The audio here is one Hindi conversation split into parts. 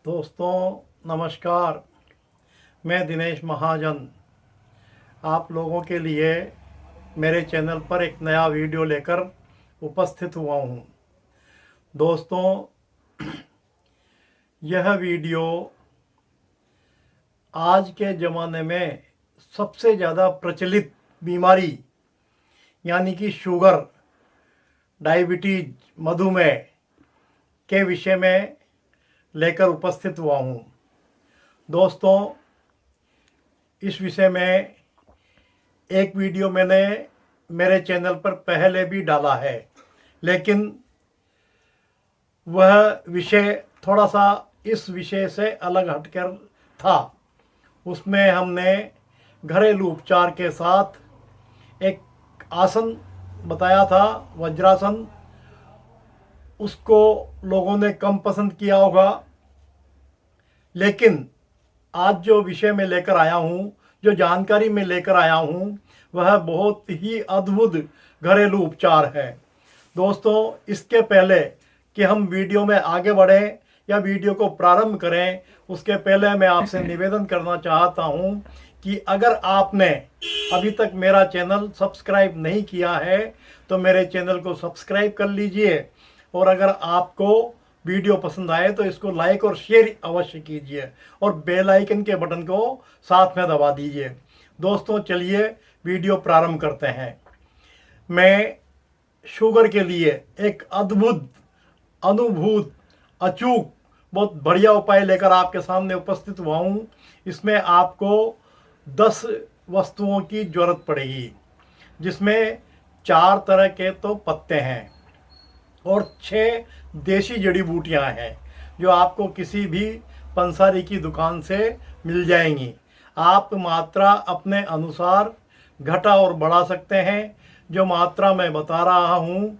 दोस्तों नमस्कार। मैं दिनेश महाजन आप लोगों के लिए मेरे चैनल पर एक नया वीडियो लेकर उपस्थित हुआ हूँ। दोस्तों यह वीडियो आज के ज़माने में सबसे ज़्यादा प्रचलित बीमारी यानी कि शुगर, डायबिटीज, मधुमेह के विषय में लेकर उपस्थित हुआ हूँ। दोस्तों इस विषय में एक वीडियो मैंने मेरे चैनल पर पहले भी डाला है, लेकिन वह विषय थोड़ा सा इस विषय से अलग हटकर था। उसमें हमने घरेलू उपचार के साथ एक आसन बताया था, वज्रासन। उसको लोगों ने कम पसंद किया होगा, लेकिन आज जो विषय में लेकर आया हूँ, जो जानकारी में लेकर आया हूँ, वह बहुत ही अद्भुत घरेलू उपचार है। दोस्तों इसके पहले कि हम वीडियो में आगे बढ़ें या वीडियो को प्रारंभ करें, उसके पहले मैं आपसे निवेदन करना चाहता हूँ कि अगर आपने अभी तक मेरा चैनल सब्सक्राइब नहीं किया है तो मेरे चैनल को सब्सक्राइब कर लीजिए, और अगर आपको वीडियो पसंद आए तो इसको लाइक और शेयर अवश्य कीजिए और बेल आइकन के बटन को साथ में दबा दीजिए। दोस्तों चलिए वीडियो प्रारंभ करते हैं। मैं शुगर के लिए एक अद्भुत, अनुभूत, अचूक, बहुत बढ़िया उपाय लेकर आपके सामने उपस्थित हुआ हूँ। इसमें आपको 10 वस्तुओं की जरूरत पड़ेगी, जिसमें 4 तरह के तो पत्ते हैं और 6 देसी जड़ी बूटियां हैं, जो आपको किसी भी पंसारी की दुकान से मिल जाएंगी। आप मात्रा अपने अनुसार घटा और बढ़ा सकते हैं। जो मात्रा मैं बता रहा हूँ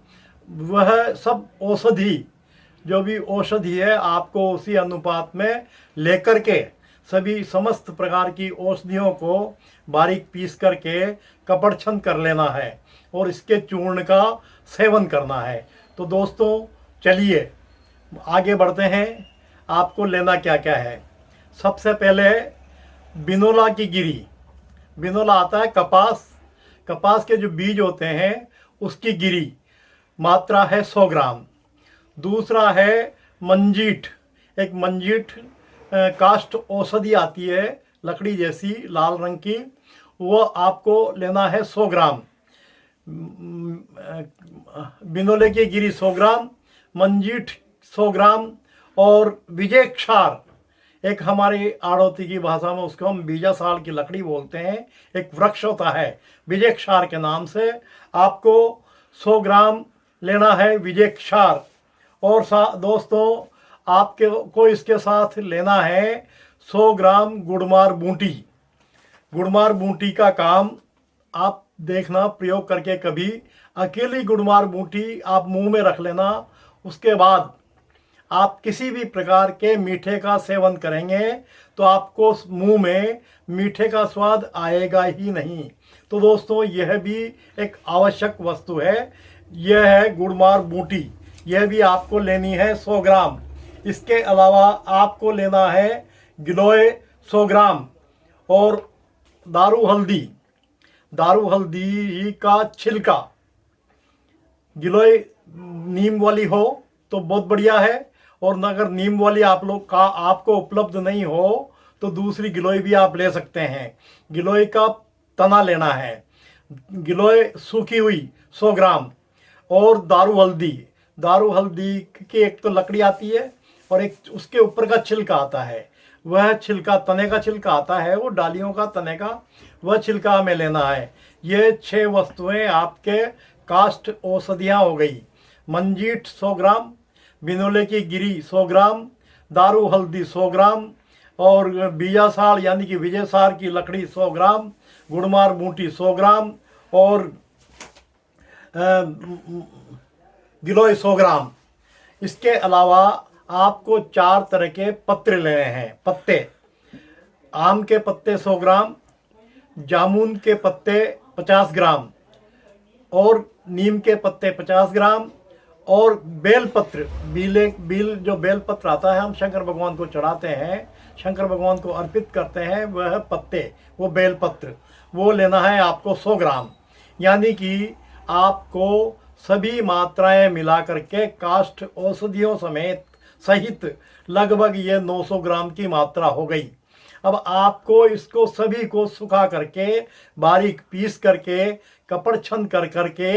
वह सब औषधि, जो भी औषधि है, आपको उसी अनुपात में लेकर के सभी समस्त प्रकार की औषधियों को बारीक पीस करके कपड़छंद कर लेना है और इसके चूर्ण का सेवन करना है। तो दोस्तों चलिए आगे बढ़ते हैं। आपको लेना क्या क्या है। सबसे पहले बिनोला की गिरी। बिनोला आता है कपास के जो बीज होते हैं उसकी गिरी, मात्रा है 100 ग्राम। दूसरा है मंजीठ। एक मंजीठ काष्ठ औषधि आती है, लकड़ी जैसी लाल रंग की, वो आपको लेना है 100 ग्राम। बिनोले की गिरी 100 ग्राम, मंजीठ 100 ग्राम और विजयक्षार, एक हमारी आड़ोती की भाषा में उसको हम बीजा साल की लकड़ी बोलते हैं, एक वृक्ष होता है विजयक्षार के नाम से। आपको 100 ग्राम लेना है विजयक्षार। और दोस्तों आपके को इसके साथ लेना है 100 ग्राम गुड़मार बूटी। गुड़मार बूटी का काम आप देखना प्रयोग करके कभी। अकेली गुड़मार बूटी आप मुंह में रख लेना, उसके बाद आप किसी भी प्रकार के मीठे का सेवन करेंगे तो आपको मुंह में मीठे का स्वाद आएगा ही नहीं। तो दोस्तों यह भी एक आवश्यक वस्तु है। यह है गुड़मार बूटी, यह भी आपको लेनी है 100 ग्राम। इसके अलावा आपको लेना है गिलोय 100 ग्राम और दारू हल्दी का छिलका। गिलोय नीम वाली हो तो बहुत बढ़िया है, और अगर नीम वाली आप लोग का आपको उपलब्ध नहीं हो तो दूसरी गिलोय भी आप ले सकते हैं। गिलोय का तना लेना है। गिलोय सूखी हुई 100 ग्राम और दारू हल्दी की एक तो लकड़ी आती है और एक उसके ऊपर का छिलका आता है। वह छिलका, तने का छिलका आता है, वो डालियों का तने का, वह छिलका हमें लेना है। ये 6 वस्तुएं आपके काष्ठ औषधियाँ हो गई। मंजीठ 100 ग्राम, बिनोले की गिरी 100 ग्राम, दारू हल्दी 100 ग्राम और बीजासार यानी कि विजयसार की लकड़ी 100 ग्राम, गुड़मार बूटी 100 ग्राम और गिलोय 100 ग्राम। इसके अलावा आपको 4 तरह के पत्ते लेने हैं। पत्ते, आम के पत्ते 100 ग्राम, जामुन के पत्ते 50 ग्राम और नीम के पत्ते 50 ग्राम और बेलपत्र, बील जो बेलपत्र आता है हम शंकर भगवान को चढ़ाते हैं, शंकर भगवान को अर्पित करते हैं, वह पत्ते, वो बेलपत्र, वो लेना है आपको 100 ग्राम। यानी कि आपको सभी मात्राएं मिला करके काष्ठ औषधियों सहित लगभग ये 900 ग्राम की मात्रा हो गई। अब आपको इसको सभी को सुखा करके बारीक पीस करके कपड़ छन कर करके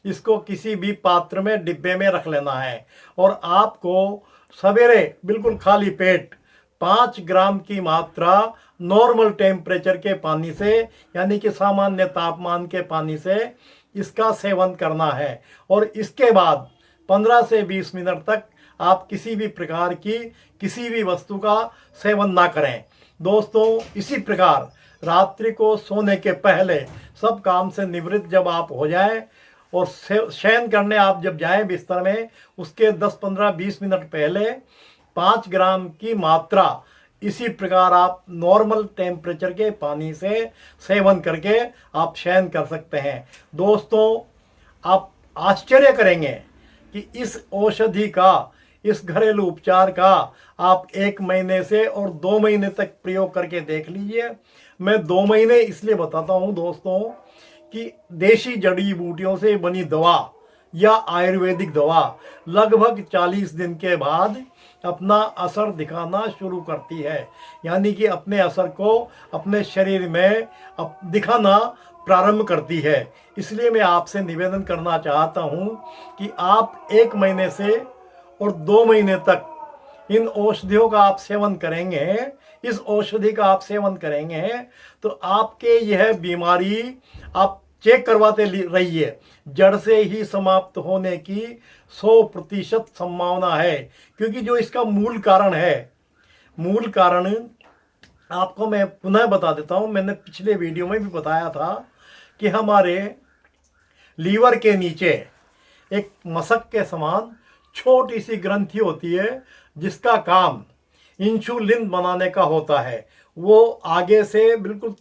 इसको किसी भी पात्र में डिब्बे में रख लेना है। और आपको सवेरे बिल्कुल खाली पेट 5 ग्राम की मात्रा नॉर्मल टेम्परेचर के पानी से, यानी कि सामान्य तापमान के पानी से इसका सेवन करना है। और इसके बाद 15 से 20 मिनट तक आप किसी भी प्रकार की किसी भी वस्तु का सेवन ना करें। दोस्तों, इसी प्रकार रात्रि को सोने के पहले सब काम से निवृत्त जब आप हो जाएं और शयन करने आप जब जाएं बिस्तर में, उसके 10, 15, 20 मिनट पहले 5 ग्राम की मात्रा इसी प्रकार आप नॉर्मल टेम्परेचर के पानी से सेवन करके आप शयन कर सकते हैं। दोस्तों, आप आश्चर्य करेंगे कि इस औषधि का, इस घरेलू उपचार का आप 1 महीने से और 2 महीने तक प्रयोग करके देख लीजिए। मैं 2 महीने इसलिए बताता हूँ दोस्तों कि देशी जड़ी बूटियों से बनी दवा या आयुर्वेदिक दवा लगभग 40 दिन के बाद अपना असर दिखाना शुरू करती है, यानी कि अपने असर को अपने शरीर में दिखाना प्रारंभ करती है। इसलिए मैं आपसे निवेदन करना चाहता हूँ कि आप 1 महीने से और 2 महीने तक इन औषधियों का आप सेवन करेंगे, इस औषधि का आप सेवन करेंगे तो आपके यह बीमारी आप चेक करवाते रहिए, जड़ से ही समाप्त होने की 100% संभावना है। क्योंकि जो इसका मूल कारण है, मूल कारण आपको मैं पुनः बता देता हूँ। मैंने पिछले वीडियो में भी बताया था कि हमारे लीवर के नीचे एक मशक के समान छोटी सी ग्रंथि होती है जिसका काम इंसुलिन बनाने का होता है। वो आगे से बिल्कुल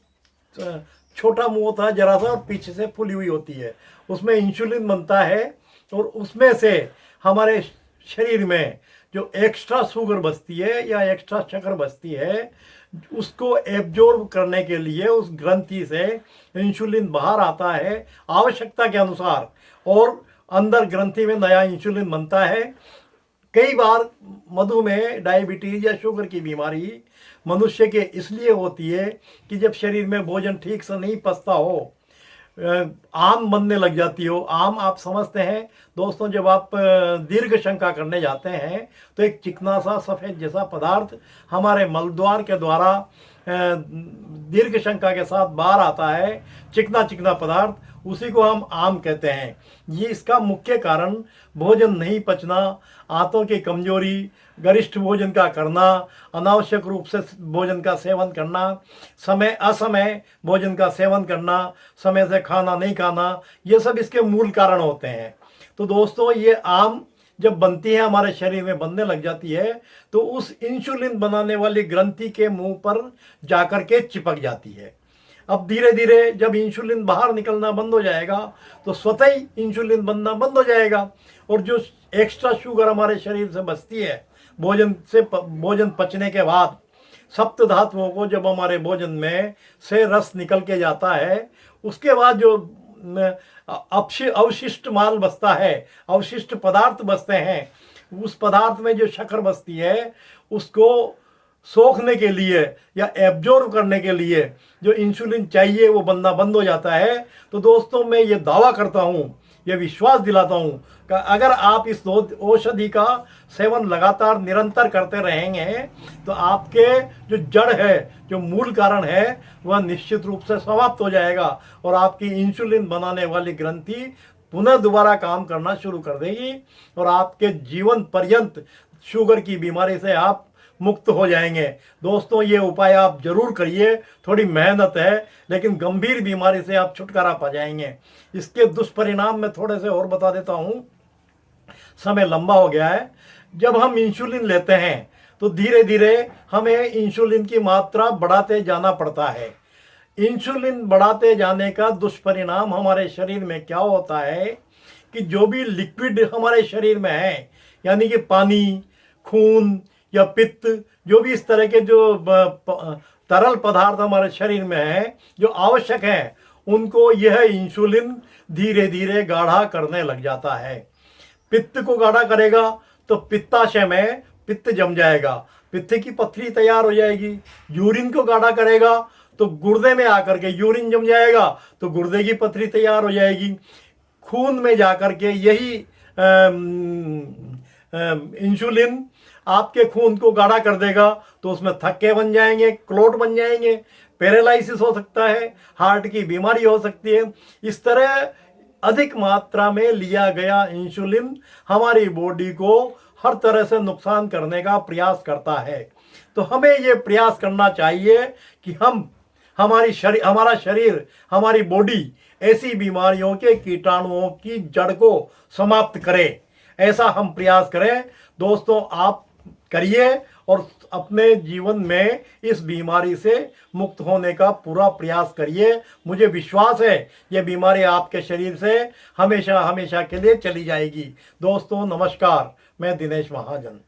छोटा मुंह होता है जरा सा, और पीछे से फुली हुई होती है, उसमें इंसुलिन बनता है और उसमें से हमारे शरीर में जो एक्स्ट्रा शुगर बचती है या एक्स्ट्रा शक्कर बचती है, उसको एब्जॉर्ब करने के लिए उस ग्रंथि से इंसुलिन बाहर आता है आवश्यकता के अनुसार, और अंदर ग्रंथि में नया इंसुलिन बनता है। कई बार मधुमेह, डायबिटीज या शुगर की बीमारी मनुष्य के इसलिए होती है कि जब शरीर में भोजन ठीक से नहीं पचता हो, आम बनने लग जाती हो। आम आप समझते हैं दोस्तों, जब आप दीर्घ शंका करने जाते हैं तो एक चिकना सा सफ़ेद जैसा पदार्थ हमारे मलद्वार के द्वारा दीर्घ शंका के साथ बाहर आता है, चिकना चिकना पदार्थ, उसी को हम आम कहते हैं। ये इसका मुख्य कारण भोजन नहीं पचना, आंतों की कमजोरी, गरिष्ठ भोजन का करना, अनावश्यक रूप से भोजन का सेवन करना, समय असमय भोजन का सेवन करना, समय से खाना नहीं खाना, ये सब इसके मूल कारण होते हैं। तो दोस्तों, ये आम जब बनती है, हमारे शरीर में बनने लग जाती है, तो उस इंसुलिन बनाने वाली ग्रंथि के मुंह पर जाकर के चिपक जाती है। अब धीरे धीरे जब इंसुलिन बाहर निकलना बंद हो जाएगा तो स्वतः ही इंसुलिन बनना बंद हो जाएगा, और जो एक्स्ट्रा शुगर हमारे शरीर से बचती है भोजन पचने के बाद, सप्त धातुओं को जब हमारे भोजन में से रस निकल के जाता है, उसके बाद जो अवशिष्ट माल बचता है, अवशिष्ट पदार्थ बचते हैं, उस पदार्थ में जो शक्कर बचती है उसको सोखने के लिए या एब्जॉर्ब करने के लिए जो इंसुलिन चाहिए वो बनना बंद हो जाता है। तो दोस्तों, मैं ये दावा करता हूँ, ये विश्वास दिलाता हूँ कि अगर आप इस औषधि का सेवन लगातार निरंतर करते रहेंगे तो आपके जो जड़ है, जो मूल कारण है, वह निश्चित रूप से समाप्त हो जाएगा और आपकी इंसुलिन बनाने वाली ग्रंथि पुनः दोबारा काम करना शुरू कर देगी और आपके जीवन पर्यंत शुगर की बीमारी से आप मुक्त हो जाएंगे। दोस्तों, ये उपाय आप जरूर करिए, थोड़ी मेहनत है लेकिन गंभीर बीमारी से आप छुटकारा पा जाएंगे। इसके दुष्परिणाम मैं थोड़े से और बता देता हूँ, समय लंबा हो गया है। जब हम इंसुलिन लेते हैं तो धीरे धीरे हमें इंसुलिन की मात्रा बढ़ाते जाना पड़ता है। इंसुलिन बढ़ाते जाने का दुष्परिणाम हमारे शरीर में क्या होता है कि जो भी लिक्विड हमारे शरीर में है, यानी कि पानी, खून या पित्त, जो भी इस तरह के जो तरल पदार्थ हमारे शरीर में है जो आवश्यक है, उनको यह इंसुलिन धीरे धीरे गाढ़ा करने लग जाता है। पित्त को गाढ़ा करेगा तो पित्ताशय में पित्त जम जाएगा, पित्त की पथरी तैयार हो जाएगी। यूरिन को गाढ़ा करेगा तो गुर्दे में आकर के यूरिन जम जाएगा, तो गुर्दे की पथरी तैयार हो जाएगी। खून में जाकर के यही इंसुलिन आपके खून को गाढ़ा कर देगा, तो उसमें थक्के बन जाएंगे, क्लोट बन जाएंगे, पैरालिसिस हो सकता है, हार्ट की बीमारी हो सकती है। इस तरह अधिक मात्रा में लिया गया इंसुलिन हमारी बॉडी को हर तरह से नुकसान करने का प्रयास करता है। तो हमें ये प्रयास करना चाहिए कि हमारा शरीर, हमारी बॉडी ऐसी बीमारियों के कीटाणुओं की जड़ को समाप्त करे, ऐसा हम प्रयास करें। दोस्तों, आप करिए और अपने जीवन में इस बीमारी से मुक्त होने का पूरा प्रयास करिए। मुझे विश्वास है ये बीमारी आपके शरीर से हमेशा हमेशा के लिए चली जाएगी। दोस्तों नमस्कार, मैं दिनेश महाजन।